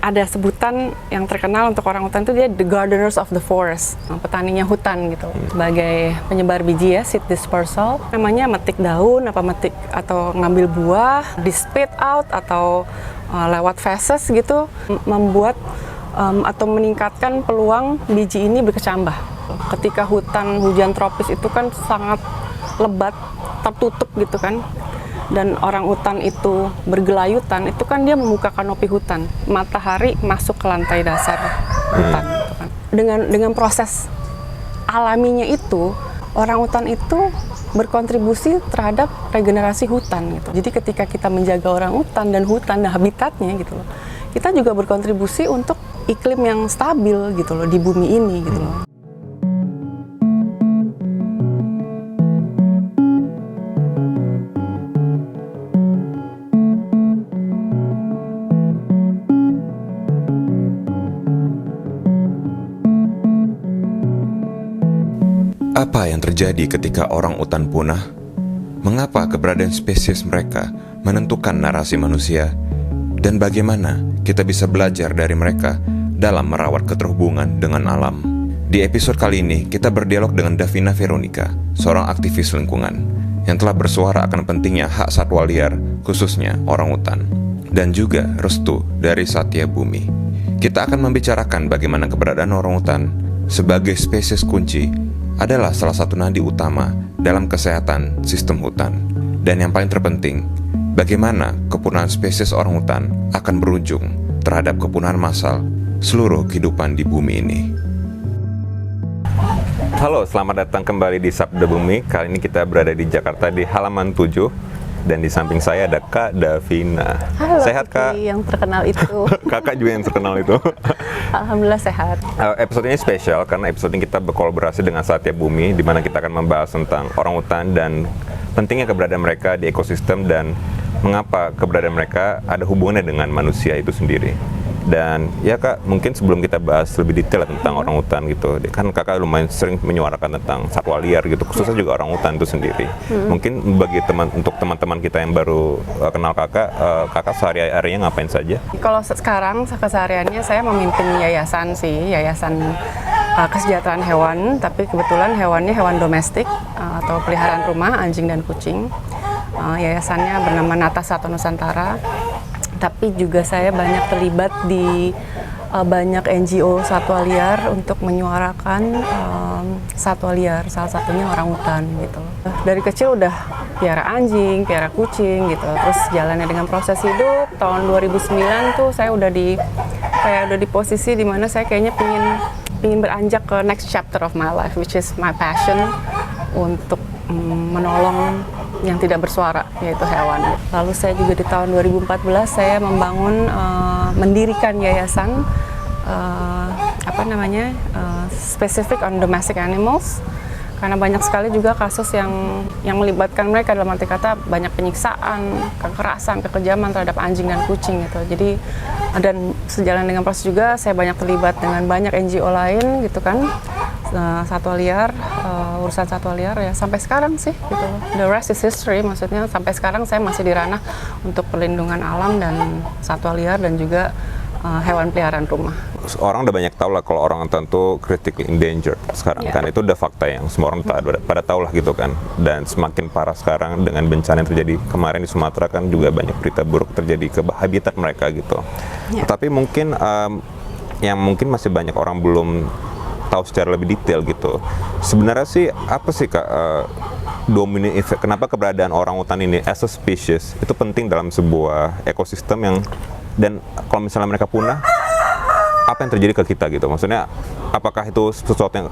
ada sebutan yang terkenal untuk orang hutan itu dia the gardeners of the forest, petaninya hutan gitu. Sebagai penyebar biji ya, seed dispersal, namanya metik daun, metik atau ngambil buah, di spit out atau lewat feces gitu, membuat atau meningkatkan peluang biji ini berkecambah. Ketika hujan tropis itu kan sangat lebat, tertutup gitu kan. Dan orang hutan itu bergelayutan, itu kan dia membuka kanopi hutan, matahari masuk ke lantai dasar hutan. Gitu kan. Dengan proses alaminya itu, orang hutan itu berkontribusi terhadap regenerasi hutan. Gitu. Jadi ketika kita menjaga orang hutan dan habitatnya gitu loh, kita juga berkontribusi untuk iklim yang stabil gitu loh di bumi ini gitu loh. Apa yang terjadi ketika orang utan punah? Mengapa keberadaan spesies mereka menentukan narasi manusia? Dan bagaimana kita bisa belajar dari mereka dalam merawat keterhubungan dengan alam? Di episode kali ini, kita berdialog dengan Davina Veronica, seorang aktivis lingkungan, yang telah bersuara akan pentingnya hak satwa liar, khususnya orang hutan. Dan juga Restu dari Satya Bumi. Kita akan membicarakan bagaimana keberadaan orang hutan sebagai spesies kunci adalah salah satu nadi utama dalam kesehatan sistem hutan. Dan yang paling terpenting, bagaimana kepunahan spesies orang hutan akan berujung terhadap kepunahan massal seluruh kehidupan di bumi ini. Halo, selamat datang kembali di Sabda Bumi. Kali ini kita berada di Jakarta di halaman 7. Dan di samping saya ada Kak Davina. Halo, sehat Kak? yang terkenal itu. Kakak juga yang terkenal itu. Alhamdulillah sehat. Episode ini spesial karena episode ini kita berkolaborasi dengan Satya Bumi, di mana kita akan membahas tentang orang hutan dan pentingnya keberadaan mereka di ekosistem dan mengapa keberadaan mereka ada hubungannya dengan manusia itu sendiri. Dan ya Kak, mungkin sebelum kita bahas lebih detail tentang orang hutan gitu, kan Kakak lumayan sering menyuarakan tentang satwa liar gitu, khususnya juga orang hutan itu sendiri. Mungkin bagi untuk teman-teman kita yang baru kenal Kakak, Kakak sehari-harinya ngapain saja? Kalau sekarang kesehariannya saya memimpin yayasan kesejahteraan hewan, tapi kebetulan hewannya hewan domestik atau peliharaan rumah, anjing dan kucing. Yayasannya bernama Nata Satwa Nusantara. Tapi juga saya banyak terlibat di banyak NGO satwa liar untuk menyuarakan satwa liar, salah satunya orang hutan gitu. Dari kecil udah piara anjing, piara kucing gitu. Terus jalannya dengan proses hidup, tahun 2009 tuh saya udah di posisi di mana saya kayaknya pingin beranjak ke next chapter of my life, which is my passion untuk menolong yang tidak bersuara, yaitu hewan. Lalu saya juga di tahun 2014 saya mendirikan yayasan specific on domestic animals, karena banyak sekali juga kasus yang melibatkan mereka, dalam arti kata banyak penyiksaan, kekerasan, kekejaman terhadap anjing dan kucing gitu. Jadi dan sejalan dengan proses juga saya banyak terlibat dengan banyak NGO lain gitu kan, satwa liar, urusan satwa liar ya sampai sekarang sih gitu. The rest is history, maksudnya sampai sekarang saya masih di ranah untuk perlindungan alam dan satwa liar dan juga hewan peliharaan rumah. Orang udah banyak tahu lah kalau orang hutan tuh critically endangered sekarang kan, itu udah fakta yang semua orang pada tahu lah gitu kan. Dan semakin parah sekarang dengan bencana yang terjadi kemarin di Sumatera kan, juga banyak berita buruk terjadi ke habitat mereka gitu. Tapi mungkin yang mungkin masih banyak orang belum tahu secara lebih detail gitu. Sebenarnya sih apa sih Kak domino effect, kenapa keberadaan orang hutan ini as a species itu penting dalam sebuah ekosistem yang, dan kalau misalnya mereka punah, apa yang terjadi ke kita gitu? Maksudnya apakah itu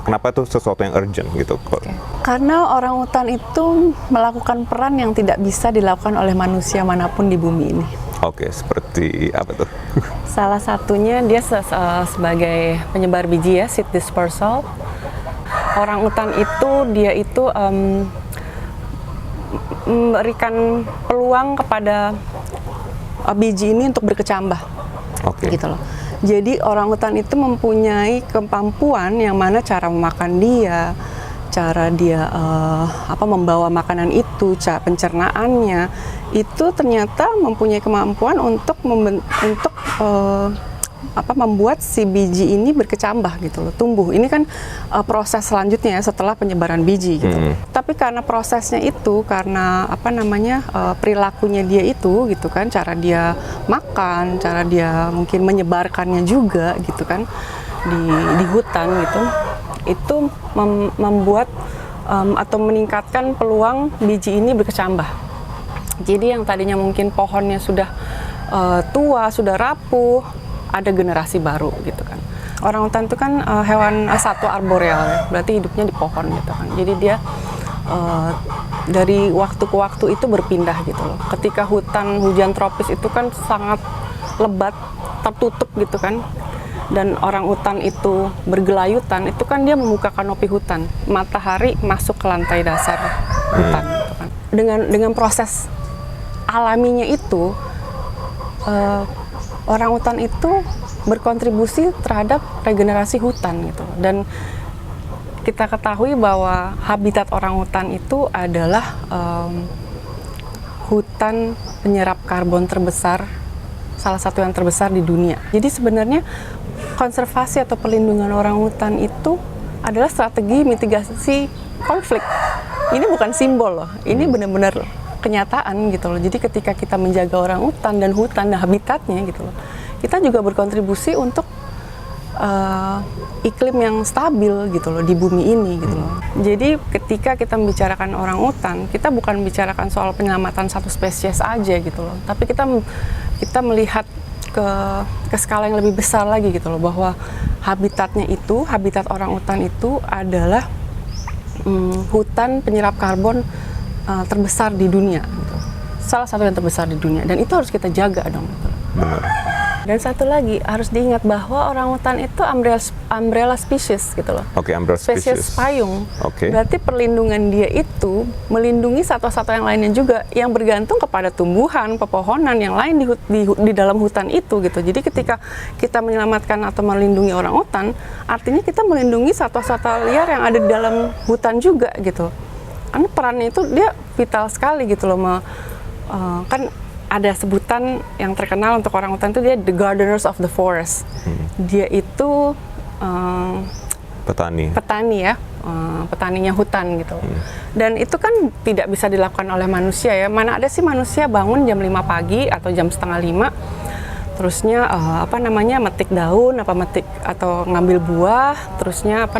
kenapa itu sesuatu yang urgent gitu? Karena orang hutan itu melakukan peran yang tidak bisa dilakukan oleh manusia manapun di bumi ini. Oke, seperti apa tuh? Salah satunya dia sebagai penyebar biji ya, seed dispersal. Orang hutan itu memberikan peluang kepada biji ini untuk berkecambah. Gitu loh. Jadi orang hutan itu mempunyai kemampuan yang mana cara memakan dia, cara dia membawa makanan itu, cara pencernaannya itu ternyata mempunyai kemampuan untuk membuat si biji ini berkecambah gitu loh, tumbuh. Ini kan proses selanjutnya ya setelah penyebaran biji gitu. Tapi karena prosesnya itu, karena perilakunya dia itu gitu kan, cara dia makan, cara dia mungkin menyebarkannya juga gitu kan di hutan gitu, itu membuat atau meningkatkan peluang biji ini berkecambah. Jadi yang tadinya mungkin pohonnya sudah tua, sudah rapuh, ada generasi baru gitu kan. Orangutan itu kan hewan satwa arboreal ya, berarti hidupnya di pohon gitu kan. Jadi dia dari waktu ke waktu itu berpindah gitu loh. Ketika hujan tropis itu kan sangat lebat, tertutup gitu kan. Dan orangutan itu bergelayutan, itu kan dia membuka kanopi hutan. Matahari masuk ke lantai dasar hutan gitu kan. Dengan proses alaminya itu, orangutan itu berkontribusi terhadap regenerasi hutan gitu. Dan kita ketahui bahwa habitat orangutan itu adalah hutan penyerap karbon terbesar, salah satu yang terbesar di dunia. Jadi sebenarnya konservasi atau perlindungan orangutan itu adalah strategi mitigasi konflik. Ini bukan simbol loh, ini benar-benar kenyataan gitu loh. Jadi ketika kita menjaga orangutan dan hutan dan habitatnya gitu loh, kita juga berkontribusi untuk iklim yang stabil gitu loh di bumi ini gitu loh. Jadi ketika kita membicarakan orangutan, kita bukan membicarakan soal penyelamatan satu spesies aja gitu loh, tapi kita melihat ke skala yang lebih besar lagi gitu loh, bahwa habitat orangutan itu adalah hutan penyerap karbon terbesar di dunia gitu. Salah satu yang terbesar di dunia, dan itu harus kita jaga dong gitu. Benar. Dan satu lagi harus diingat bahwa orangutan itu umbrella species gitu loh. Oke, umbrella spesies payung. Oke. Berarti perlindungan dia itu melindungi satwa-satwa yang lainnya juga, yang bergantung kepada tumbuhan, pepohonan yang lain di dalam hutan itu gitu. Jadi ketika kita menyelamatkan atau melindungi orangutan, artinya kita melindungi satwa-satwa liar yang ada di dalam hutan juga gitu. Karena perannya itu dia vital sekali gitu loh. Kan ada sebutan yang terkenal untuk orangutan itu, dia the gardeners of the forest. Dia itu petani ya, petaninya hutan gitu. Dan itu kan tidak bisa dilakukan oleh manusia ya. Mana ada sih manusia bangun jam 5 pagi atau jam setengah 5, terusnya metik daun, atau ngambil buah, terusnya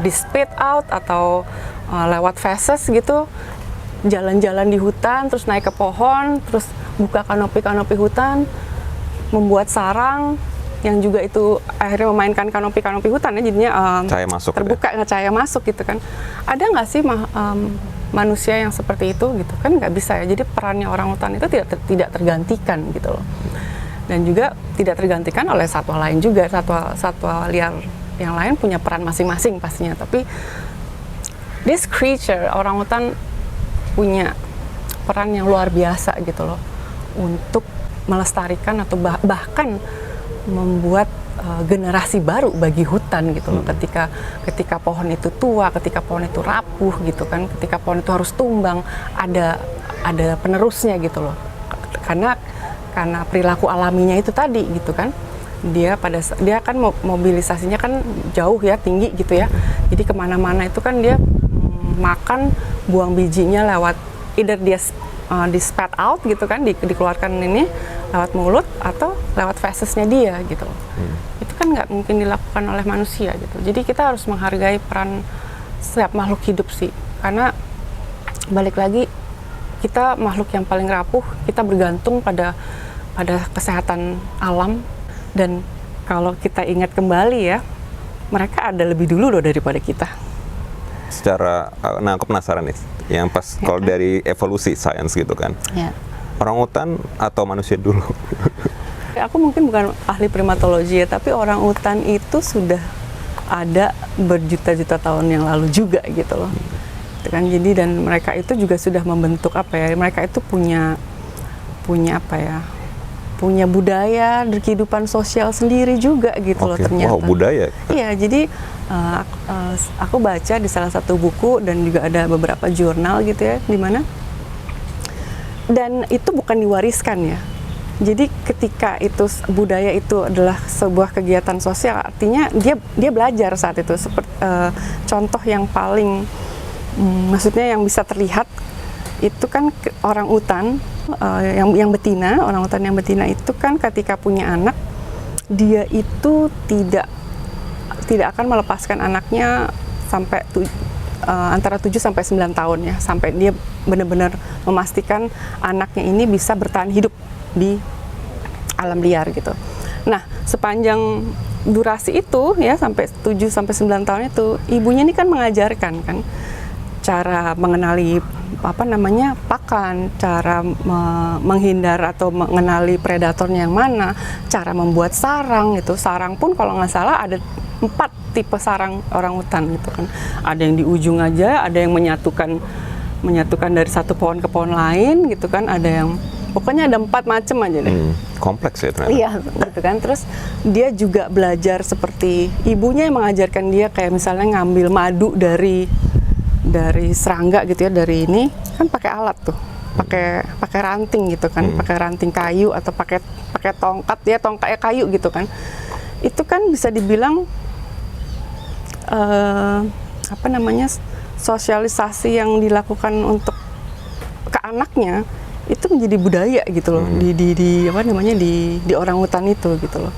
di spit out atau lewat feses gitu, jalan-jalan di hutan, terus naik ke pohon, terus buka kanopi hutan, membuat sarang yang juga itu akhirnya memainkan kanopi hutan ya, jadinya cahaya masuk terbuka, cahaya masuk gitu kan. Ada nggak sih manusia yang seperti itu gitu kan? Nggak bisa ya. Jadi perannya orangutan itu tidak tergantikan gitu loh. Dan juga tidak tergantikan oleh satwa lain juga. Satwa liar yang lain punya peran masing-masing pastinya, tapi this creature, orangutan, punya peran yang luar biasa gitu loh untuk melestarikan atau bahkan membuat generasi baru bagi hutan gitu loh. Ketika pohon itu tua, ketika pohon itu rapuh gitu kan, ketika pohon itu harus tumbang, ada penerusnya gitu loh. Karena perilaku alaminya itu tadi gitu kan. Dia kan mobilisasinya kan jauh ya, tinggi gitu ya. Jadi kemana-mana itu kan dia makan, buang bijinya lewat either dia di spat out gitu kan, dikeluarkan ini lewat mulut atau lewat fesesnya dia gitu. Itu kan nggak mungkin dilakukan oleh manusia gitu. Jadi kita harus menghargai peran setiap makhluk hidup sih, karena balik lagi kita makhluk yang paling rapuh, kita bergantung pada kesehatan alam. Dan kalau kita ingat kembali ya, mereka ada lebih dulu loh daripada kita. Nah aku penasaran nih, yang pas kalau dari evolusi sains gitu kan, orangutan atau manusia dulu? Aku mungkin bukan ahli primatologi ya, tapi orangutan itu sudah ada berjuta-juta tahun yang lalu juga gitu loh. Itu kan, jadi dan mereka itu juga sudah membentuk mereka itu punya punya budaya, kehidupan sosial sendiri juga gitu loh ternyata. Wow, budaya. Iya, jadi aku baca di salah satu buku dan juga ada beberapa jurnal gitu ya, di mana, dan itu bukan diwariskan ya. Jadi ketika itu budaya itu adalah sebuah kegiatan sosial, artinya dia belajar saat itu. Seperti contoh yang paling maksudnya yang bisa terlihat itu kan orang utan yang betina, orang utan yang betina itu kan ketika punya anak, dia itu tidak akan melepaskan anaknya sampai antara 7 sampai 9 tahun ya, sampai dia benar-benar memastikan anaknya ini bisa bertahan hidup di alam liar gitu. Nah, sepanjang durasi itu ya sampai 7 sampai 9 tahun itu, ibunya ini kan mengajarkan kan cara mengenali pakan, cara menghindar atau mengenali predatornya yang mana, cara membuat sarang gitu. Sarang pun kalau nggak salah ada 4 tipe sarang orang hutan gitu kan. Ada yang di ujung aja, ada yang menyatukan dari satu pohon ke pohon lain gitu kan, ada yang pokoknya ada 4 macam aja deh. Kompleks ya ternyata. Iya gitu kan. Terus dia juga belajar seperti ibunya yang mengajarkan dia, kayak misalnya ngambil madu dari serangga gitu ya, dari ini kan pakai alat tuh, pakai ranting gitu kan, pakai ranting kayu atau pakai tongkat ya, tongkat kayu gitu kan. Itu kan bisa dibilang sosialisasi yang dilakukan untuk ke anaknya itu menjadi budaya gitu loh, di orang hutan itu gitu loh.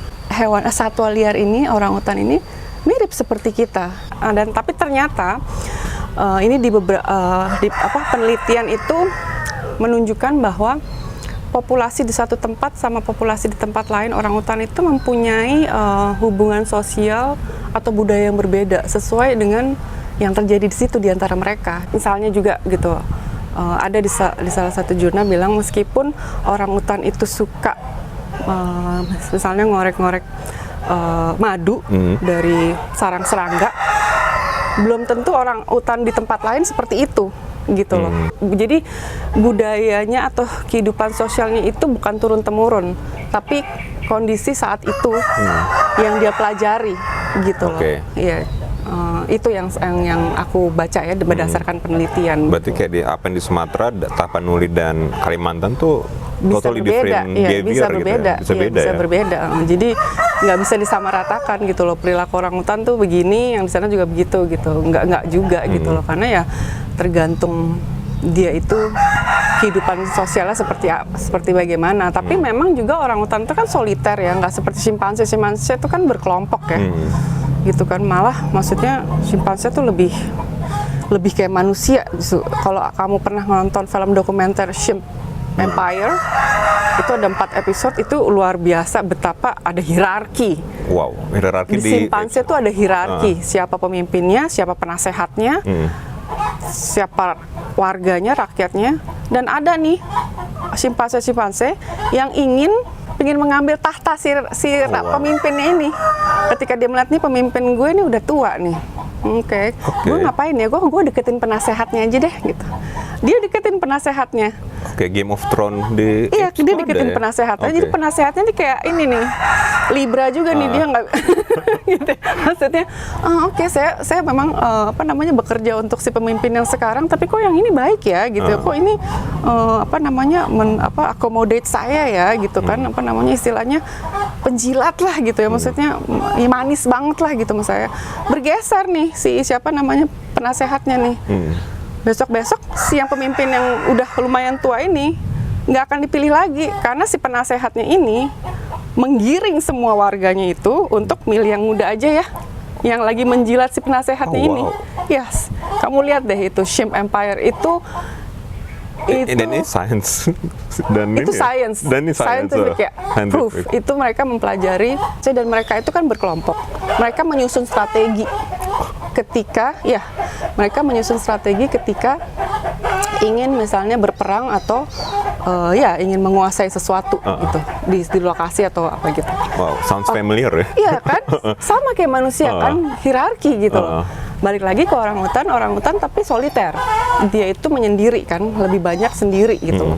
Satwa liar ini, orang hutan ini mirip seperti kita, dan tapi ternyata ini di penelitian itu menunjukkan bahwa populasi di satu tempat sama populasi di tempat lain orang hutan itu mempunyai hubungan sosial atau budaya yang berbeda sesuai dengan yang terjadi di situ di antara mereka. Misalnya juga gitu, ada di salah satu jurnal bilang meskipun orang hutan itu suka misalnya ngorek-ngorek madu dari sarang serangga, belum tentu orang hutan di tempat lain seperti itu gitu loh. Jadi budayanya atau kehidupan sosialnya itu bukan turun-temurun, tapi kondisi saat itu yang dia pelajari gitu loh. Iya. Itu yang aku baca ya berdasarkan penelitian. Berarti kayak apa yang di Sumatera, Tapanuli dan Kalimantan tuh bisa totally berbeda, different iya, bisa behavior berbeda, gitu ya? Bisa berbeda. Jadi nggak bisa disamaratakan gitu loh, perilaku orang hutan tuh begini, yang di sana juga begitu gitu, nggak juga gitu loh, karena ya tergantung dia itu kehidupan sosialnya seperti bagaimana. Tapi memang juga orang hutan itu kan soliter ya, nggak seperti simpanse itu kan berkelompok ya. Gitu kan, malah maksudnya simpanse tuh lebih kayak manusia. Kalau kamu pernah nonton film dokumenter Chimp Empire, itu ada 4 episode, itu luar biasa betapa ada hierarki. Wow, hierarki di simpanse tuh ada hierarki, siapa pemimpinnya, siapa penasehatnya, siapa warganya, rakyatnya, dan ada nih simpanse yang ingin mengambil tahta pemimpinnya ini. Ketika dia melihat nih pemimpin gue ini udah tua nih, gue ngapain ya, gue deketin penasehatnya aja deh gitu. Dia deketin penasehatnya. Game of Thrones di iya, dia deketin penasehatnya. Jadi penasehatnya nih kayak ini nih, Libra juga nih, dia nggak gitu. Maksudnya saya memang bekerja untuk si pemimpin yang sekarang, tapi kok yang ini baik ya gitu. Kok ini accommodate saya ya gitu kan, istilahnya penjilat lah gitu ya, maksudnya manis banget lah gitu mas saya. Bergeser nih si penasehatnya nih. Besok-besok si yang pemimpin yang udah lumayan tua ini nggak akan dipilih lagi, karena si penasehatnya ini menggiring semua warganya itu untuk milih yang muda aja ya, yang lagi menjilat si penasehatnya ini. Yes, kamu lihat deh itu Chimp Empire itu ini science dan itu scientific ya, proof. Itu mereka mempelajari, dan mereka itu kan berkelompok, mereka menyusun strategi ketika ingin misalnya berperang atau ingin menguasai sesuatu gitu di lokasi atau apa gitu. Wow, sounds familiar ya. Iya kan, sama kayak manusia kan, hierarki gitu loh. Balik lagi ke orang hutan tapi soliter. Dia itu menyendiri kan, lebih banyak sendiri gitu.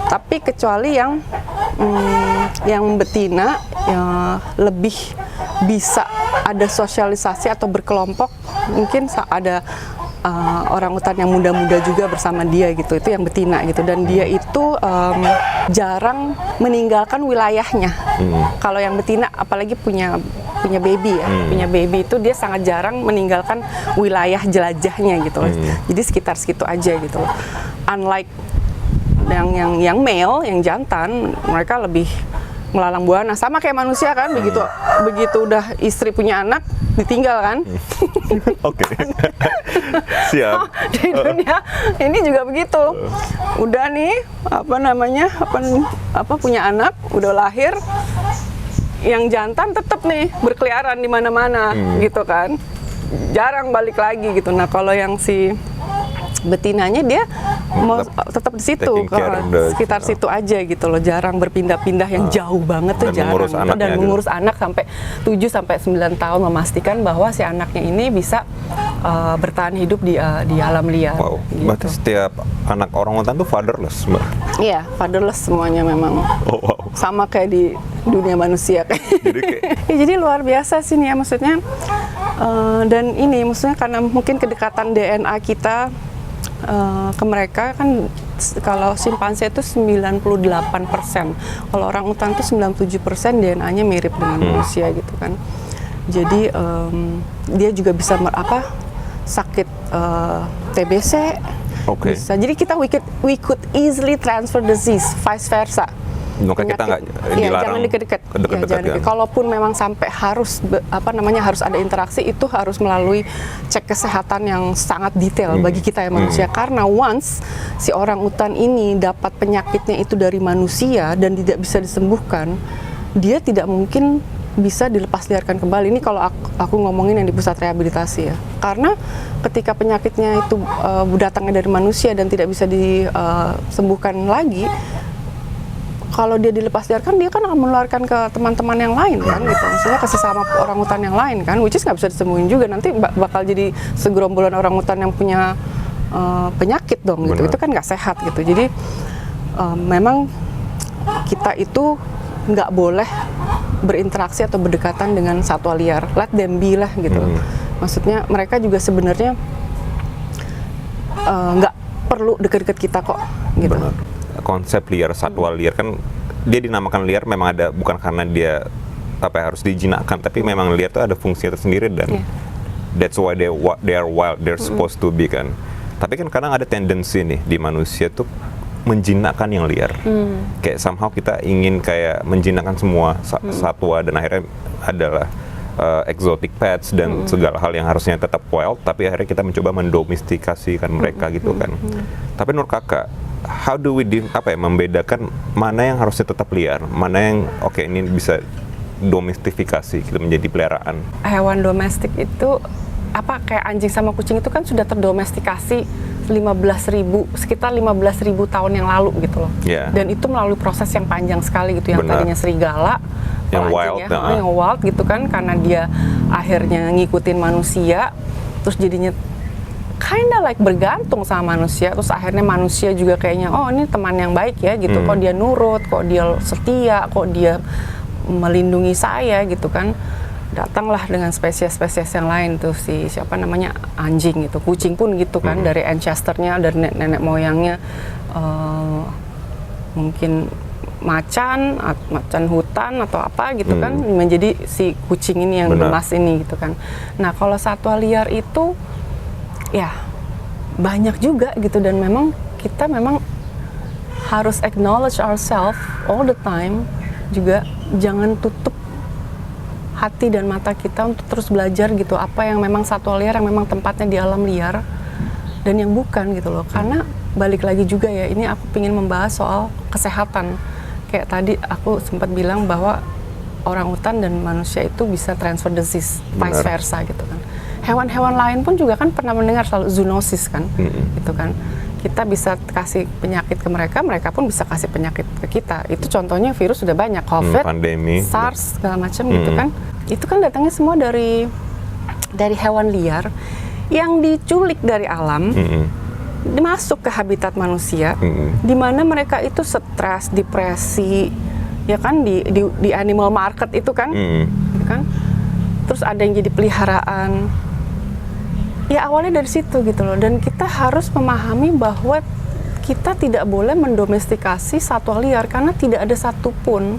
Tapi kecuali yang betina lebih bisa ada sosialisasi atau berkelompok, mungkin ada orangutan yang muda-muda juga bersama dia gitu, itu yang betina gitu, dan dia itu jarang meninggalkan wilayahnya. Kalau yang betina apalagi punya baby ya, punya baby itu dia sangat jarang meninggalkan wilayah jelajahnya gitu loh. Jadi sekitar segitu aja gitu loh. Unlike yang male, yang jantan, mereka lebih melalang buana, sama kayak manusia kan, begitu udah istri punya anak ditinggal kan. Oke. Siap. Di dunia ini juga begitu. Udah nih punya anak, udah lahir, yang jantan tetap nih berkeliaran di mana-mana gitu kan. Jarang balik lagi gitu. Nah, kalau yang si betinanya dia mau tetap di situ, sekitar situ aja gitu loh, jarang berpindah-pindah yang jauh banget tuh, jarang gitu. Dan mengurus anak sampai 7 sampai 9 tahun, memastikan bahwa si anaknya ini bisa bertahan hidup di alam liar. Wow, gitu. Berarti setiap anak orangutan tuh fatherless, Mbak? Iya, fatherless semuanya memang. Oh, wow. Sama kayak di dunia manusia kayak. Jadi luar biasa sih nih ya, maksudnya. Dan ini maksudnya karena mungkin kedekatan DNA kita ke mereka kan, kalau simpanse itu 98%, kalau orangutan itu 97% DNA-nya mirip dengan manusia gitu kan. Jadi dia juga bisa sakit TBC. Bisa. Jadi kita we could easily transfer disease, vice versa. Makanya kita nggak dilarang jangan deket-deket. Kan? Kalaupun memang sampai harus harus ada interaksi, itu harus melalui cek kesehatan yang sangat detail bagi kita ya manusia. Karena once si orangutan ini dapat penyakitnya itu dari manusia dan tidak bisa disembuhkan, dia tidak mungkin bisa dilepas liarkan kembali. Ini kalau aku ngomongin yang di pusat rehabilitasi ya. Karena ketika penyakitnya itu datangnya dari manusia dan tidak bisa disembuhkan lagi, kalau dia dilepas liarkan, dia kan akan menularkan ke teman-teman yang lain kan gitu. Maksudnya ke sesama orangutan yang lain kan, which is nggak bisa disembuhin juga. Nanti bakal jadi segerombolan orangutan yang punya penyakit dong gitu. Itu kan nggak sehat gitu. Jadi memang kita itu nggak boleh berinteraksi atau berdekatan dengan satwa liar. Let them be lah gitu. Maksudnya mereka juga sebenarnya nggak perlu deket-deket kita kok gitu. Benar. Konsep liar, satwa liar kan dia dinamakan liar memang ada, bukan karena dia harus dijinakkan, tapi memang liar itu ada fungsi tersendiri dan that's why they are wild, they're supposed to be kan. Tapi kan kadang ada tendensi nih di manusia tuh menjinakkan yang liar. Kayak somehow kita ingin kayak menjinakkan semua satwa, dan akhirnya adalah exotic pets dan segala hal yang harusnya tetap wild, tapi akhirnya kita mencoba mendomestikasikan mereka gitu kan. Tapi menurut kakak, how do we membedakan mana yang harusnya tetap liar, mana yang ini bisa domestifikasi gitu menjadi peliharaan? Hewan domestik itu kayak anjing sama kucing itu kan sudah terdomestikasi sekitar 15.000 tahun yang lalu gitu loh. Dan itu melalui proses yang panjang sekali gitu, yang tadinya serigala, yang wild, yang wild gitu kan, karena dia akhirnya ngikutin manusia, terus jadinya kinda like bergantung sama manusia, terus akhirnya manusia juga kayaknya ini teman yang baik ya gitu, kok dia nurut, kok dia setia, kok dia melindungi saya gitu kan. Datanglah dengan spesies-spesies yang lain tuh, anjing gitu, kucing pun gitu kan, dari ancestornya, dari nenek moyangnya, mungkin macan hutan atau apa gitu kan, menjadi si kucing ini yang gemas ini gitu kan. Nah kalau satwa liar itu ya banyak juga gitu, dan memang kita harus acknowledge ourselves all the time, juga jangan tutup hati dan mata kita untuk terus belajar gitu, apa yang memang satwa liar yang memang tempatnya di alam liar dan yang bukan gitu loh. Karena balik lagi juga ya, ini aku ingin membahas soal kesehatan. Kayak tadi aku sempat bilang bahwa orangutan dan manusia itu bisa transfer disease, vice versa gitu kan. Hewan-hewan lain pun juga kan pernah mendengar soal zoonosis kan, gitu kan. Kita bisa kasih penyakit ke mereka, mereka pun bisa kasih penyakit ke kita. Itu contohnya virus sudah banyak, COVID, pandemi, SARS, segala macam gitu kan. Itu kan datangnya semua dari hewan liar yang diculik dari alam, masuk ke habitat manusia, di mana mereka itu stres, depresi, ya kan, di animal market itu kan, kan. Terus ada yang jadi peliharaan. Ya awalnya dari situ gitu loh, dan kita harus memahami bahwa kita tidak boleh mendomestikasi satwa liar karena tidak ada satupun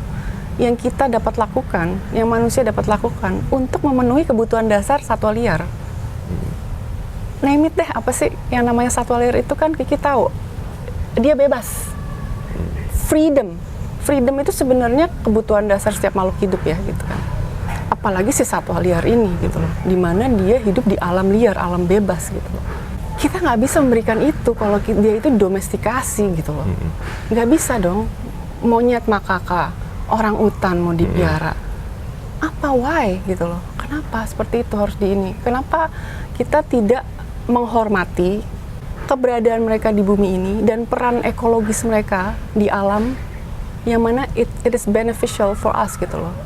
yang kita dapat lakukan, yang manusia dapat lakukan untuk memenuhi kebutuhan dasar satwa liar. Name it deh, apa sih yang namanya satwa liar itu kan Kiki tahu, dia bebas, freedom itu sebenarnya kebutuhan dasar setiap makhluk hidup ya gitu kan. Apalagi si satwa liar ini gitu loh, dimana dia hidup di alam liar, alam bebas gitu loh. Kita nggak bisa memberikan itu kalau dia itu domestikasi gitu loh. Nggak bisa dong, monyet, makaka, orang utan mau dipelihara. Apa, why gitu loh, kenapa seperti itu harus kenapa kita tidak menghormati keberadaan mereka di bumi ini dan peran ekologis mereka di alam yang mana it is beneficial for us gitu loh.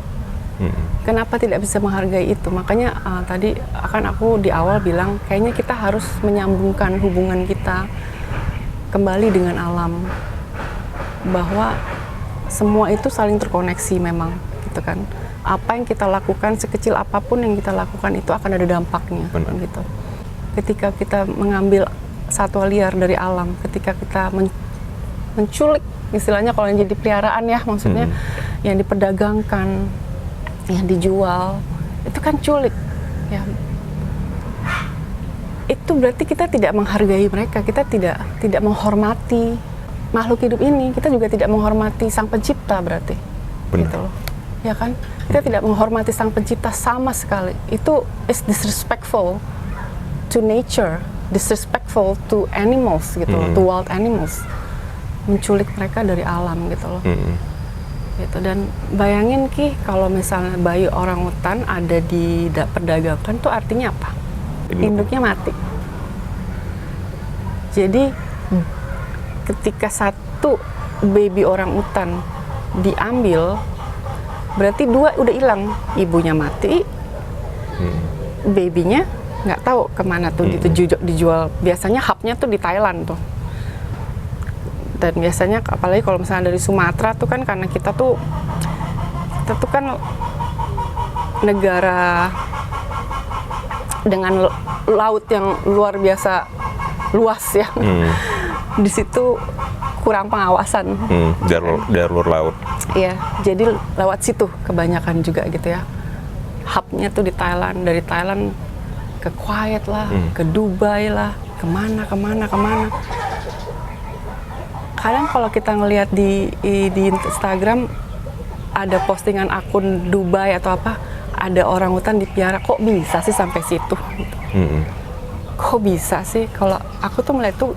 Kenapa tidak bisa menghargai itu? Makanya tadi aku di awal bilang kayaknya kita harus menyambungkan hubungan kita kembali dengan alam, bahwa semua itu saling terkoneksi memang gitu kan. Apa yang kita lakukan, sekecil apapun yang kita lakukan itu akan ada dampaknya. Benar. Gitu. Ketika kita mengambil satwa liar dari alam, ketika kita menculik, istilahnya kalau yang jadi peliharaan ya, maksudnya yang diperdagangkan, yang dijual, itu kan culik ya. Itu berarti kita tidak menghargai mereka, kita tidak menghormati makhluk hidup ini, kita juga tidak menghormati sang pencipta berarti. Benar. Gitu loh. Ya kan? Kita tidak menghormati sang pencipta sama sekali. Itu is disrespectful to nature, disrespectful to animals gitu loh, to wild animals. Menculik mereka dari alam gitu loh. Gitu. Dan bayangin Ki, kalau misalnya bayi orang utan ada di perdagangkan tuh artinya apa? Induknya mati. Jadi ketika satu baby orang utan diambil, berarti dua udah hilang, ibunya mati, babynya nggak tahu kemana tuh dijual. Biasanya hubnya tuh di Thailand tuh. Dan biasanya apalagi kalau misalnya dari Sumatera tuh kan, karena kita tuh kan negara dengan laut yang luar biasa luas ya. Di situ kurang pengawasan. Jalur laut. Iya, jadi lewat situ kebanyakan juga gitu ya. Hubnya tuh di Thailand, dari Thailand ke Kuwait lah, ke Dubai lah, kemana. Kadang kalau kita ngelihat di Instagram ada postingan akun Dubai atau apa, ada orang hutan dipelihara, kok bisa sih sampai situ? Gitu. Kok bisa sih? Kalau aku tuh melihat tuh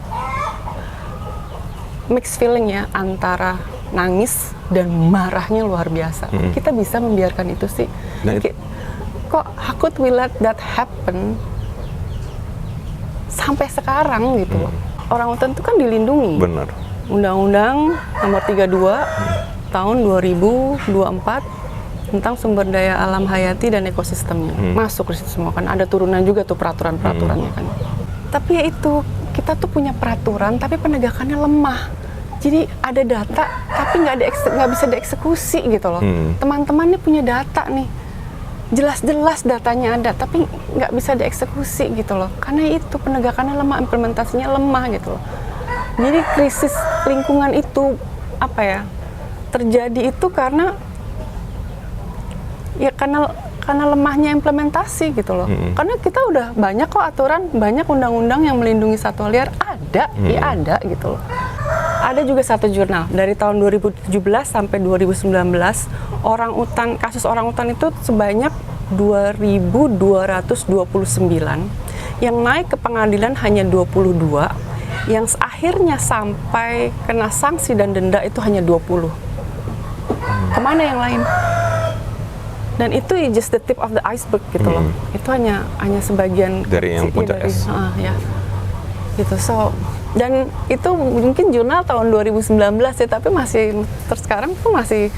mixed feeling ya, antara nangis dan marahnya luar biasa. Kita bisa membiarkan itu sih? Kok how could we let that happen sampai sekarang gitu? Orang hutan itu kan dilindungi. Benar. Undang-Undang Nomor 32 Tahun 2024 tentang sumber daya alam hayati dan ekosistemnya. Masuk di situ semua kan, ada turunan juga tuh peraturan-peraturannya kan. Tapi ya itu, kita tuh punya peraturan tapi penegakannya lemah. Jadi ada data tapi nggak bisa dieksekusi gitu loh. Teman-teman nih punya data nih, jelas-jelas datanya ada tapi nggak bisa dieksekusi gitu loh. Karena itu penegakannya lemah, implementasinya lemah gitu loh. Jadi krisis lingkungan itu apa ya, terjadi itu karena lemahnya implementasi gitu loh. Karena kita udah banyak kok aturan, banyak undang-undang yang melindungi satwa liar, ada gitu loh. Ada juga satu jurnal dari tahun 2017 sampai 2019, kasus orang utan itu sebanyak 2.229, yang naik ke pengadilan hanya 22, yang akhirnya sampai kena sanksi dan denda itu hanya 20. Kemana yang lain? Dan itu just the tip of the iceberg gitu loh. Itu hanya sebagian dari yang puncak es. Ya. Gitu. Dan itu mungkin jurnal tahun 2019 ya, tapi masih sekarang tuh masih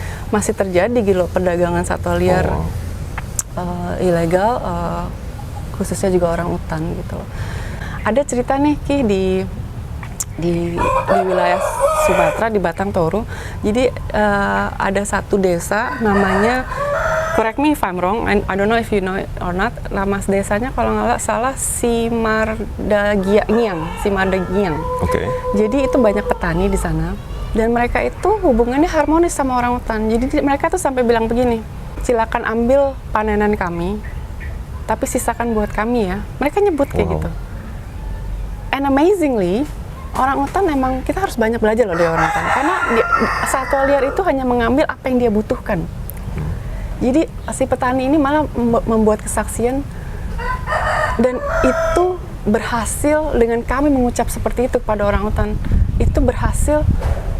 terjadi gitu loh, perdagangan satwa liar ilegal, khususnya juga orang utan gitu loh. Ada cerita nih Ki di wilayah Sumatera, di Batang Toru. Jadi ada satu desa namanya correct me if I'm wrong, I don't know if you know it or not, nama desanya kalau nggak salah Simardagiang. Oke. Jadi itu banyak petani di sana, dan mereka itu hubungannya harmonis sama orang hutan. Jadi mereka tuh sampai bilang begini, silakan ambil panenan kami, tapi sisakan buat kami ya. Mereka nyebut kayak gitu. And amazingly, orang hutan emang kita harus banyak belajar loh dari orang hutan, karena satwa liar itu hanya mengambil apa yang dia butuhkan. Jadi si petani ini malah membuat kesaksian, dan itu berhasil dengan kami mengucap seperti itu kepada orang hutan. Itu berhasil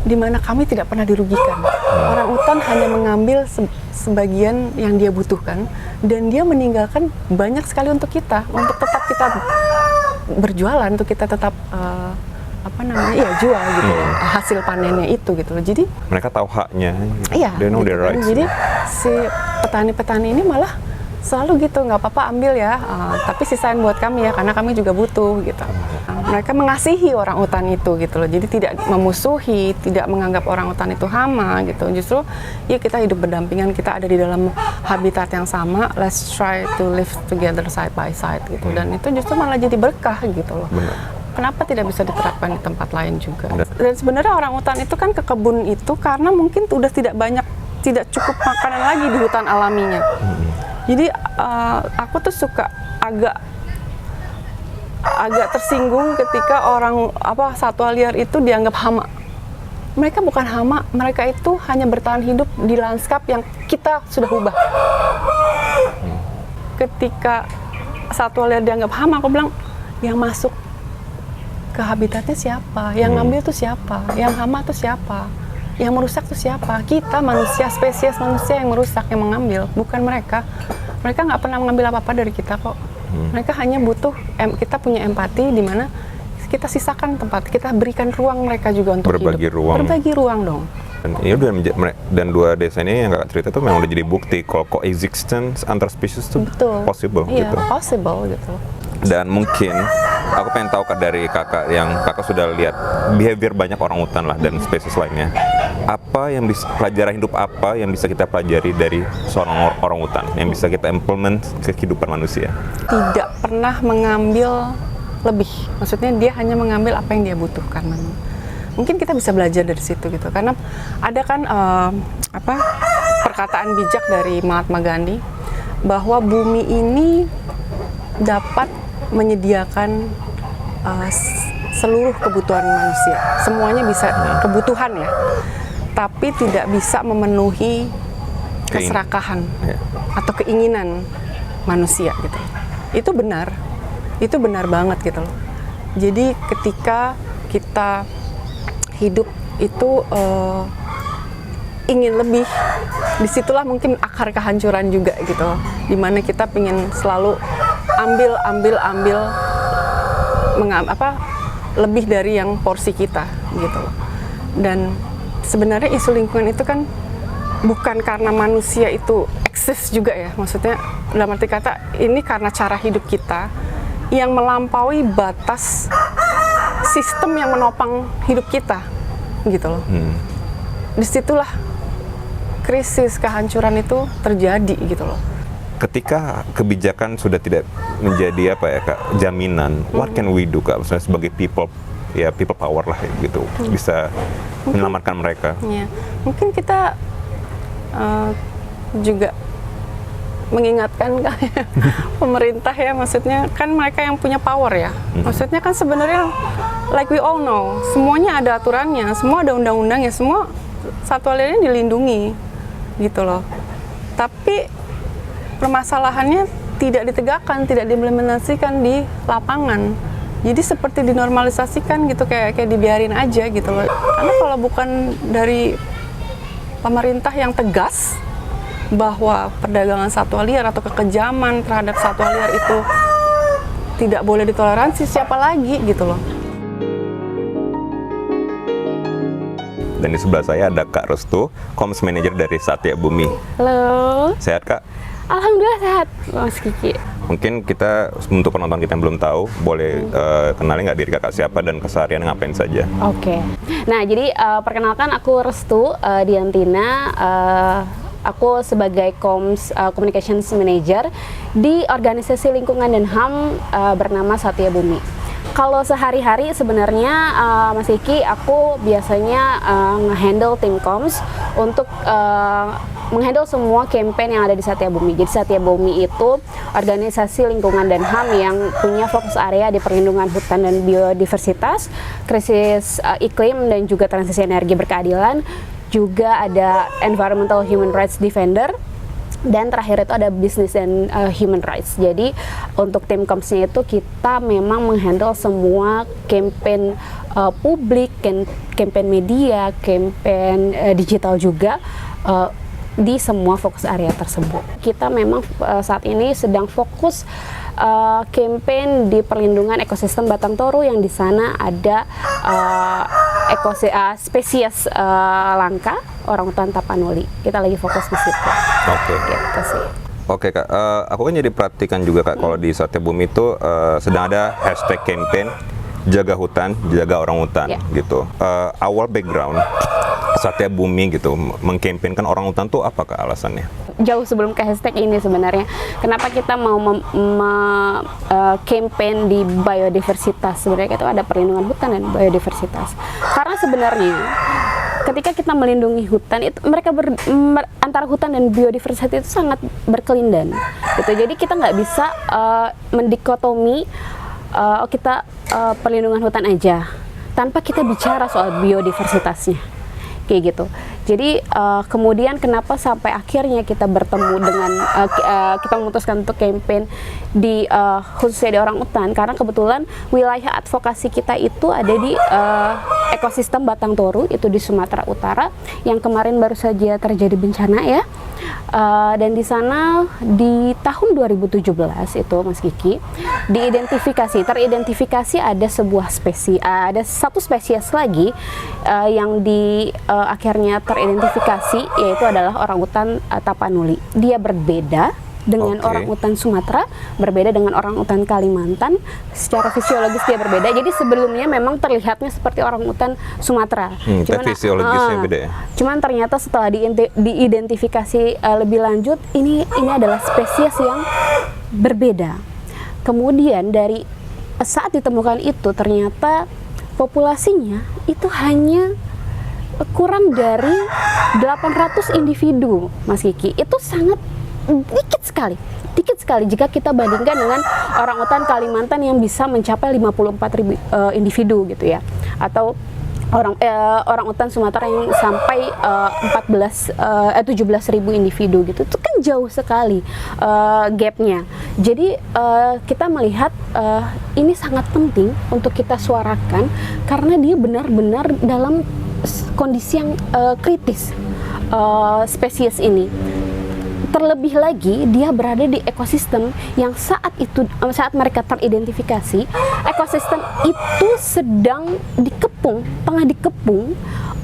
di mana kami tidak pernah dirugikan. Orang hutan hanya mengambil sebagian yang dia butuhkan, dan dia meninggalkan banyak sekali untuk kita, untuk tetap kita berjualan, untuk kita tetap jual gitu, hasil panennya itu gitu loh. Jadi mereka tahu haknya, iya, they know gitu their rights. Jadi si petani-petani ini malah selalu gitu, nggak apa-apa ambil ya, tapi sisain buat kami ya, karena kami juga butuh gitu. Mereka mengasihi orang hutan itu gitu loh, jadi tidak memusuhi, tidak menganggap orang hutan itu hama gitu. Justru ya kita hidup berdampingan, kita ada di dalam habitat yang sama, let's try to live together side by side gitu. Dan itu justru malah jadi berkah gitu loh. Benar. Kenapa tidak bisa diterapkan di tempat lain juga? Dan sebenarnya orang hutan itu kan ke kebun itu karena mungkin udah tidak cukup makanan lagi di hutan alaminya. Jadi aku tuh suka agak tersinggung ketika satwa liar itu dianggap hama. Mereka bukan hama, mereka itu hanya bertahan hidup di lanskap yang kita sudah ubah. Ketika satwa liar dianggap hama, aku bilang yang masuk ke habitatnya siapa? Yang ngambil tuh siapa? Yang hama tuh siapa? Yang merusak tuh siapa? Kita manusia, spesies manusia yang merusak, yang mengambil, bukan mereka. Mereka nggak pernah mengambil apa-apa dari kita kok. Mereka hanya butuh, kita punya empati di mana kita sisakan tempat, kita berikan ruang mereka juga untuk berbagi hidup. ruang. Berbagi ruang dong. Dan dua desa ini yang kakak cerita tuh memang udah jadi bukti kalau coexistence antar spesies tuh possible Iya, gitu. possible gitu. Dan mungkin aku pengen tahu dari kakak yang kakak sudah lihat behavior banyak orang hutan lah dan spesies lainnya. Apa yang bisa pelajaran hidup apa yang bisa kita pelajari dari seorang orang hutan yang bisa kita implement ke kehidupan manusia? Tidak pernah mengambil lebih. Maksudnya dia hanya mengambil apa yang dia butuhkan. Mungkin kita bisa belajar dari situ gitu. Karena ada kan perkataan bijak dari Mahatma Gandhi bahwa bumi ini dapat menyediakan seluruh kebutuhan manusia. Semuanya bisa kebutuhan ya. Tapi tidak bisa memenuhi keserakahan atau keinginan manusia gitu. Itu benar. Itu benar banget gitu loh. Jadi ketika kita hidup itu ingin lebih, disitulah mungkin akar kehancuran juga gitu loh. Dimana kita pengen selalu ambil lebih dari yang porsi kita gitu loh. Dan sebenarnya isu lingkungan itu kan bukan karena manusia itu eksis juga ya, maksudnya dalam arti kata ini karena cara hidup kita yang melampaui batas sistem yang menopang hidup kita gitu loh. Disitulah krisis kehancuran itu terjadi gitu loh. Ketika kebijakan sudah tidak menjadi jaminan, what can we do Kak? Maksudnya sebagai people power lah gitu, bisa menyelamatkan mereka. Ya, mungkin kita juga mengingatkan pemerintah ya, maksudnya kan mereka yang punya power ya. Maksudnya kan sebenarnya like we all know, semuanya ada aturannya, semua ada undang-undangnya, semua satwa liarnya dilindungi gitu loh. Tapi permasalahannya tidak ditegakkan, tidak diimplementasikan di lapangan. Jadi seperti dinormalisasikan gitu, kayak dibiarin aja gitu loh. Karena kalau bukan dari pemerintah yang tegas bahwa perdagangan satwa liar atau kekejaman terhadap satwa liar itu tidak boleh ditoleransi, siapa lagi gitu loh. Dan di sebelah saya ada Kak Restu, Comms Manager dari Satya Bumi. Halo. Sehat Kak? Alhamdulillah sehat, Mas Kiki. Mungkin kita, untuk penonton kita yang belum tahu, boleh kenalin nggak diri kakak siapa dan keseharian ngapain saja? Oke. Nah, jadi perkenalkan aku Restu Diantina, Aku sebagai Communications Manager di organisasi lingkungan dan HAM bernama Satya Bumi. Kalau sehari-hari sebenarnya Mas Iki, aku biasanya nge-handle tim comms untuk menghandle semua campaign yang ada di Satya Bumi. Jadi Satya Bumi itu organisasi lingkungan dan HAM yang punya fokus area di perlindungan hutan dan biodiversitas, krisis iklim dan juga transisi energi berkeadilan. Juga ada environmental human rights defender. Dan terakhir itu ada business and human rights. Jadi untuk tim comms-nya itu kita memang menghandle semua campaign publik, campaign media, campaign digital juga di semua fokus area tersebut. Kita memang saat ini sedang fokus campaign di perlindungan ekosistem Batang Toru yang di sana ada spesies langka orangutan tapanuli. Kita lagi fokus di situ. Oke. Gitu sih. Oke Kak, aku kan jadi perhatikan juga Kak kalau di Satya Bumi itu sedang ada hashtag campaign jaga hutan, jaga orangutan gitu. Awal background Satya Bumi gitu mengkampanyekan orangutan tuh apa Kak alasannya? Jauh sebelum ke hashtag ini sebenarnya, kenapa kita mau campaign di biodiversitas? Sebenarnya itu ada perlindungan hutan dan biodiversitas. Karena sebenarnya ketika kita melindungi hutan itu mereka antara hutan dan biodiversitas itu sangat berkelindan gitu. Jadi kita nggak bisa mendikotomi kita perlindungan hutan aja tanpa kita bicara soal biodiversitasnya kayak gitu. Jadi kemudian kenapa sampai akhirnya kita bertemu dengan kita memutuskan untuk campaign di khususnya di orangutan, karena kebetulan wilayah advokasi kita itu ada di ekosistem Batang Toru itu di Sumatera Utara yang kemarin baru saja terjadi bencana ya. Dan di sana di tahun 2017 itu Mas Kiki teridentifikasi ada sebuah spesies, ada satu spesies lagi yang akhirnya teridentifikasi, yaitu adalah orangutan tapanuli. Dia berbeda dengan orangutan Sumatera, berbeda dengan orangutan Kalimantan. Secara fisiologis dia berbeda. Jadi sebelumnya memang terlihatnya seperti orangutan Sumatera. Tapi fisiologisnya beda ya? Cuman ternyata setelah diidentifikasi lebih lanjut, ini adalah spesies yang berbeda. Kemudian dari saat ditemukan itu ternyata populasinya itu hanya kurang dari 800 individu, Mas Kiki. Itu sangat dikit sekali jika kita bandingkan dengan orangutan Kalimantan yang bisa mencapai 54.000 individu gitu ya, atau orangutan Sumatera yang sampai 17.000 individu gitu. Itu kan jauh sekali gapnya. Jadi kita melihat ini sangat penting untuk kita suarakan karena dia benar-benar dalam kondisi yang kritis spesies ini. Terlebih lagi dia berada di ekosistem yang saat mereka teridentifikasi, ekosistem itu tengah dikepung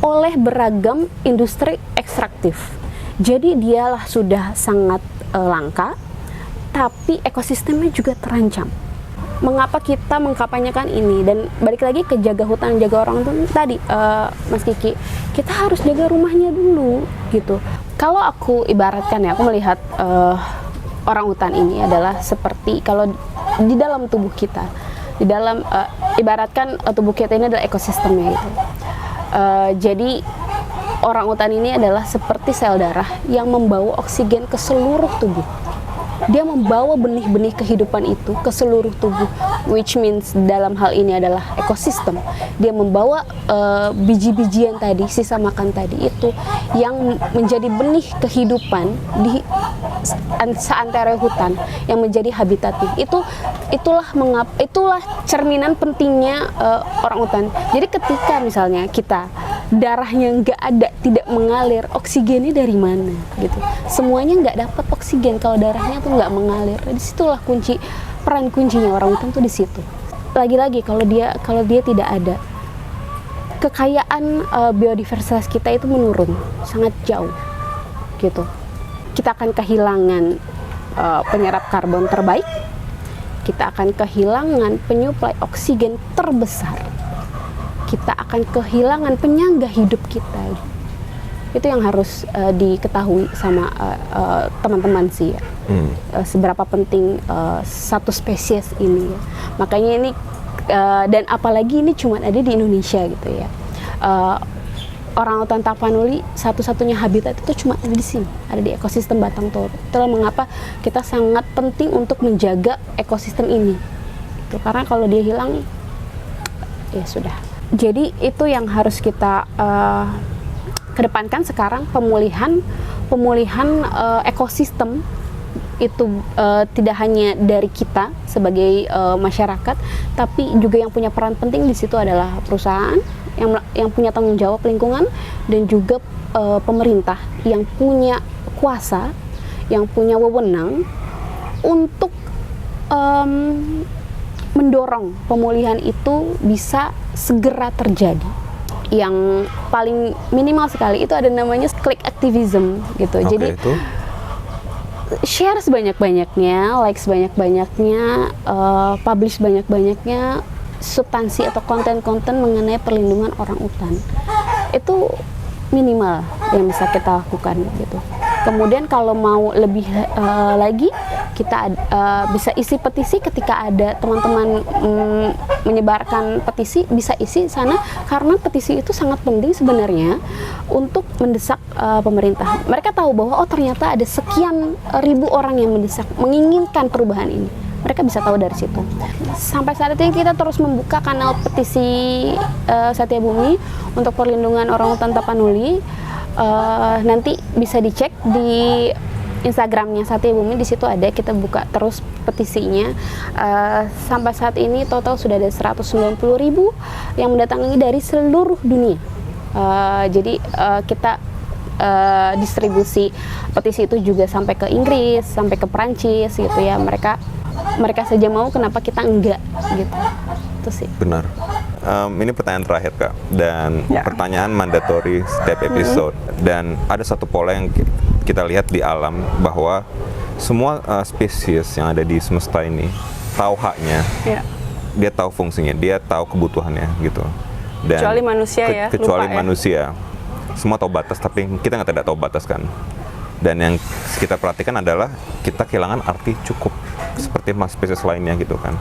oleh beragam industri ekstraktif. Jadi dialah sudah sangat langka, tapi ekosistemnya juga terancam. Mengapa kita mengkampanyekan ini? Dan balik lagi ke jaga hutan, jaga orang itu tadi, Mas Kiki, kita harus jaga rumahnya dulu gitu. Kalau aku ibaratkan ya, aku melihat orangutan ini adalah seperti kalau di dalam tubuh kita, di dalam ibaratkan tubuh kita ini adalah ekosistemnya gitu. Jadi orangutan ini adalah seperti sel darah yang membawa oksigen ke seluruh tubuh. Dia membawa benih-benih kehidupan itu ke seluruh tubuh, which means dalam hal ini adalah ekosistem. Dia membawa biji-bijian tadi, sisa makan tadi itu yang menjadi benih kehidupan di seantero hutan yang menjadi habitatnya. Itulah cerminan pentingnya orangutan. Jadi ketika misalnya kita darahnya nggak ada, tidak mengalir, oksigennya dari mana gitu. Semuanya nggak dapat oksigen kalau darahnya tuh nggak mengalir. Disitulah peran kuncinya orangutan tuh di situ. Lagi-lagi kalau dia tidak ada, kekayaan biodiversitas kita itu menurun sangat jauh gitu. Kita akan kehilangan penyerap karbon terbaik, kita akan kehilangan penyuplai oksigen terbesar, kita akan kehilangan penyangga hidup kita Itu yang harus diketahui sama teman-teman sih ya. Seberapa penting satu spesies ini ya. Makanya ini dan apalagi ini cuma ada di Indonesia gitu ya. Orangutan Tapanuli satu-satunya habitat itu cuma ada di sini, ada di ekosistem Batang Toru. Itulah mengapa kita sangat penting untuk menjaga ekosistem ini. Itu karena kalau dia hilang, ya sudah. Jadi itu yang harus kita kedepankan sekarang, pemulihan ekosistem itu tidak hanya dari kita sebagai masyarakat, tapi juga yang punya peran penting di situ adalah perusahaan yang punya tanggung jawab lingkungan dan juga pemerintah yang punya kuasa, yang punya wewenang untuk mendorong pemulihan itu bisa segera terjadi. Yang paling minimal sekali itu ada namanya click activism gitu. Jadi itu share sebanyak-banyaknya, like sebanyak-banyaknya, publish banyak-banyaknya substansi atau konten-konten mengenai perlindungan orang utan. Itu minimal yang bisa kita lakukan gitu. Kemudian kalau mau lebih lagi, kita bisa isi petisi. Ketika ada teman-teman menyebarkan petisi, bisa isi sana, karena petisi itu sangat penting sebenarnya untuk mendesak pemerintah. Mereka tahu bahwa ternyata ada sekian ribu orang yang mendesak, menginginkan perubahan ini. Mereka bisa tahu dari situ. Sampai saat ini kita terus membuka kanal petisi Satya Bumi untuk perlindungan orangutan Tapanuli. Nanti bisa dicek di Instagramnya Satya Bumi, di situ ada, kita buka terus petisinya. Sampai saat ini total sudah ada 190.000 yang mendatangi dari seluruh dunia. Jadi kita distribusi petisi itu juga sampai ke Inggris, sampai ke Perancis gitu ya. Mereka saja mau, kenapa kita enggak gitu. Itu sih. benar. Ini pertanyaan terakhir Kak, dan pertanyaan mandatory setiap episode. Dan ada satu pola yang kita lihat di alam, bahwa semua spesies yang ada di semesta ini tahu haknya, dia tahu fungsinya, dia tahu kebutuhannya gitu. Dan Kecuali manusia ya, kecuali lupa ya. manusia, semua tahu batas, tapi kita tidak tahu batas kan. Dan yang kita perhatikan adalah kita kehilangan arti cukup seperti spesies lainnya gitu kan.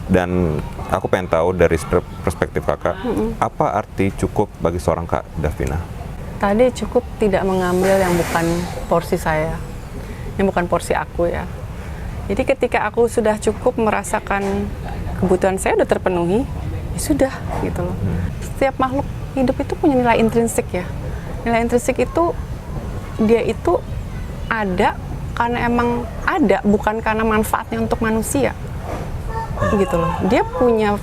Dan aku pengen tahu dari perspektif Kakak, apa arti cukup bagi seorang Kak Davina? Tadi cukup tidak mengambil yang bukan porsi saya, yang bukan porsi aku ya. Jadi ketika aku sudah cukup merasakan kebutuhan saya udah terpenuhi, ya sudah gitu loh. Setiap makhluk hidup itu punya nilai intrinsik ya. Nilai intrinsik itu, dia itu ada karena emang ada, bukan karena manfaatnya untuk manusia. Gitu loh. Dia punya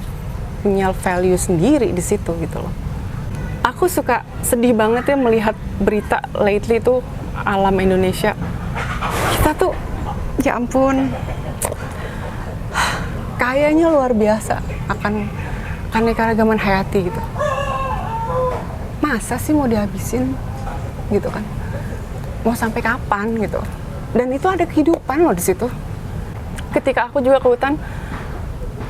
value sendiri di situ gitu loh. Aku suka sedih banget ya melihat berita lately itu alam Indonesia. Kita tuh ya ampun, kayaknya luar biasa akan keanekaragaman hayati gitu. Masa sih mau dihabisin gitu kan? Mau sampai kapan gitu? Dan itu ada kehidupan loh di situ. Ketika aku juga ke hutan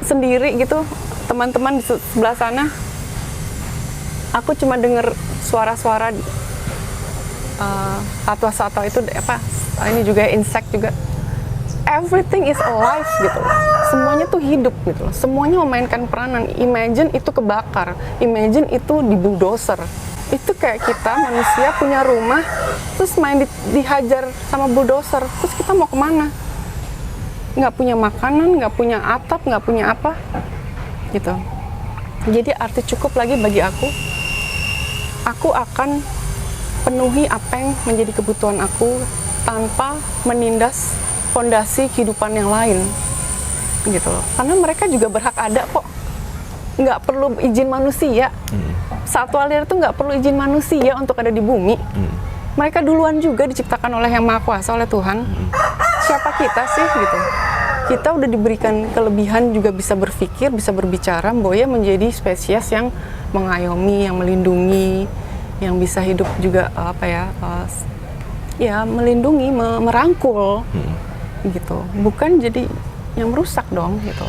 sendiri gitu, teman-teman di sebelah sana, aku cuma dengar suara-suara satwa-satwa itu apa? Ini juga insek juga. Everything is alive gitu. Semuanya tuh hidup gitu. Semuanya memainkan peranan. Imagine itu kebakar. Imagine itu di bulldozer. Itu kayak kita manusia punya rumah, terus main dihajar sama bulldozer. Terus kita mau kemana? Nggak punya makanan, nggak punya atap, nggak punya apa gitu. Jadi arti cukup lagi bagi aku akan penuhi apa yang menjadi kebutuhan aku tanpa menindas fondasi kehidupan yang lain gitu loh. Karena mereka juga berhak ada kok, nggak perlu izin manusia. Satwa liar itu nggak perlu izin manusia untuk ada di bumi. Mereka duluan juga diciptakan oleh Yang Maha Kuasa, oleh Tuhan. Siapa kita sih gitu? Kita udah diberikan kelebihan juga bisa berpikir, bisa berbicara, bahwa ya menjadi spesies yang mengayomi, yang melindungi, yang bisa hidup juga ya melindungi, merangkul gitu. Bukan jadi yang merusak dong gitu.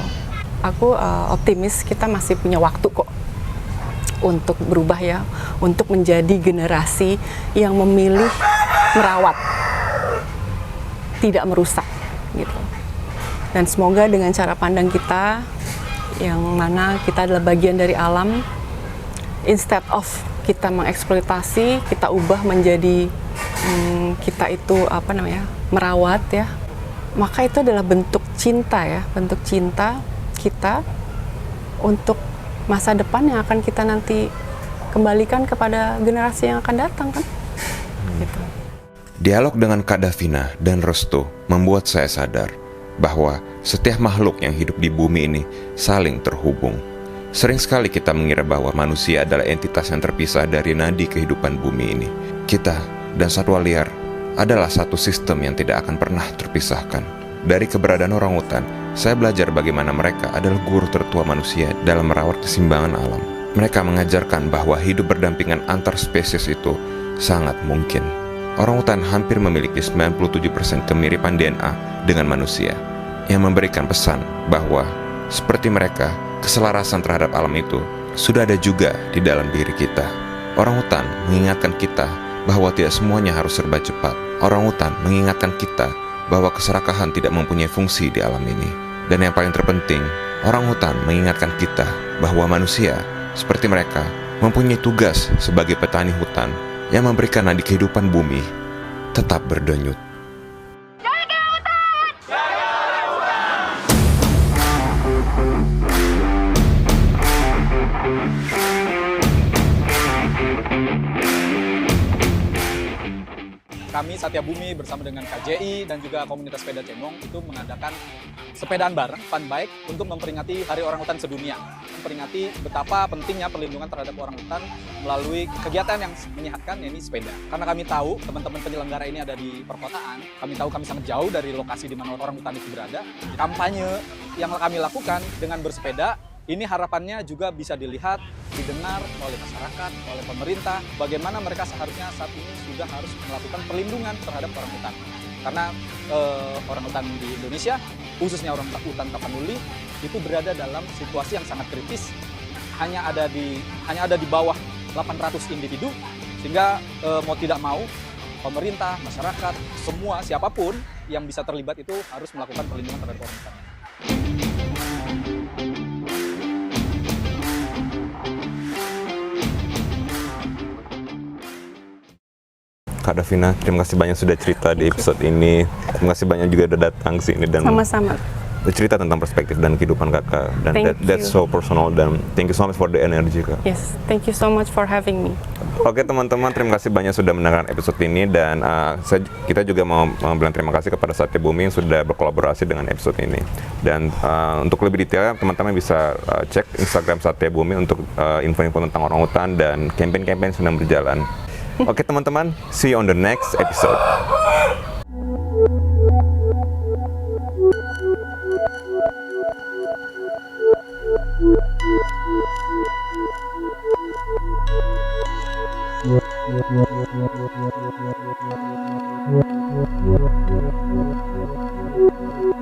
Aku optimis kita masih punya waktu kok untuk berubah ya, untuk menjadi generasi yang memilih merawat, tidak merusak gitu. Dan semoga dengan cara pandang kita yang mana kita adalah bagian dari alam, instead of kita mengeksploitasi, kita ubah menjadi kita itu merawat ya. Maka itu adalah bentuk cinta ya, bentuk cinta kita untuk masa depan yang akan kita nanti kembalikan kepada generasi yang akan datang kan. Gitu. Dialog dengan Kak Davina dan Restu membuat saya sadar bahwa setiap makhluk yang hidup di bumi ini saling terhubung. Sering sekali kita mengira bahwa manusia adalah entitas yang terpisah dari nadi kehidupan bumi ini. Kita dan satwa liar adalah satu sistem yang tidak akan pernah terpisahkan. Dari keberadaan orangutan, saya belajar bagaimana mereka adalah guru tertua manusia dalam merawat keseimbangan alam. Mereka mengajarkan bahwa hidup berdampingan antar spesies itu sangat mungkin. Orangutan hampir memiliki 97% kemiripan DNA dengan manusia, yang memberikan pesan bahwa seperti mereka, keselarasan terhadap alam itu sudah ada juga di dalam diri kita. Orangutan mengingatkan kita bahwa tidak semuanya harus serba cepat. Orangutan mengingatkan kita bahwa keserakahan tidak mempunyai fungsi di alam ini. Dan yang paling terpenting, orangutan mengingatkan kita bahwa manusia, seperti mereka, mempunyai tugas sebagai petani hutan yang memberikan nadi kehidupan bumi tetap berdenyut. Kami Satya Bumi bersama dengan KJI dan juga komunitas sepeda Cemong itu mengadakan sepedaan bareng, fun bike, untuk memperingati Hari Orangutan Sedunia. Memperingati betapa pentingnya perlindungan terhadap orangutan melalui kegiatan yang menyehatkan, yaitu sepeda. Karena kami tahu teman-teman penyelenggara ini ada di perkotaan, kami tahu kami sangat jauh dari lokasi di mana orangutan itu berada. Kampanye yang kami lakukan dengan bersepeda, ini harapannya juga bisa dilihat, didengar oleh masyarakat, oleh pemerintah, bagaimana mereka seharusnya saat ini sudah harus melakukan perlindungan terhadap orangutan. Karena orangutan di Indonesia, khususnya orangutan Tapanuli, itu berada dalam situasi yang sangat kritis. Hanya ada di bawah 800 individu, sehingga mau tidak mau, pemerintah, masyarakat, semua, siapapun yang bisa terlibat itu harus melakukan perlindungan terhadap orangutan. Kak Davina, terima kasih banyak sudah cerita di episode ini. Terima kasih banyak juga udah datang sini dan Sama-sama. cerita tentang perspektif dan kehidupan kakak. Dan that's so personal, dan thank you so much for the energy, Kak. Yes, thank you so much for having me. Oke teman-teman, terima kasih banyak sudah mendengarkan episode ini, dan kita juga mau bilang terima kasih kepada Satya Bumi yang sudah berkolaborasi dengan episode ini. Dan untuk lebih detail, teman-teman bisa cek Instagram Satya Bumi untuk info-info tentang orangutan dan campaign-campaign yang sedang berjalan. Oke teman-teman, see you on the next episode. Terima kasih.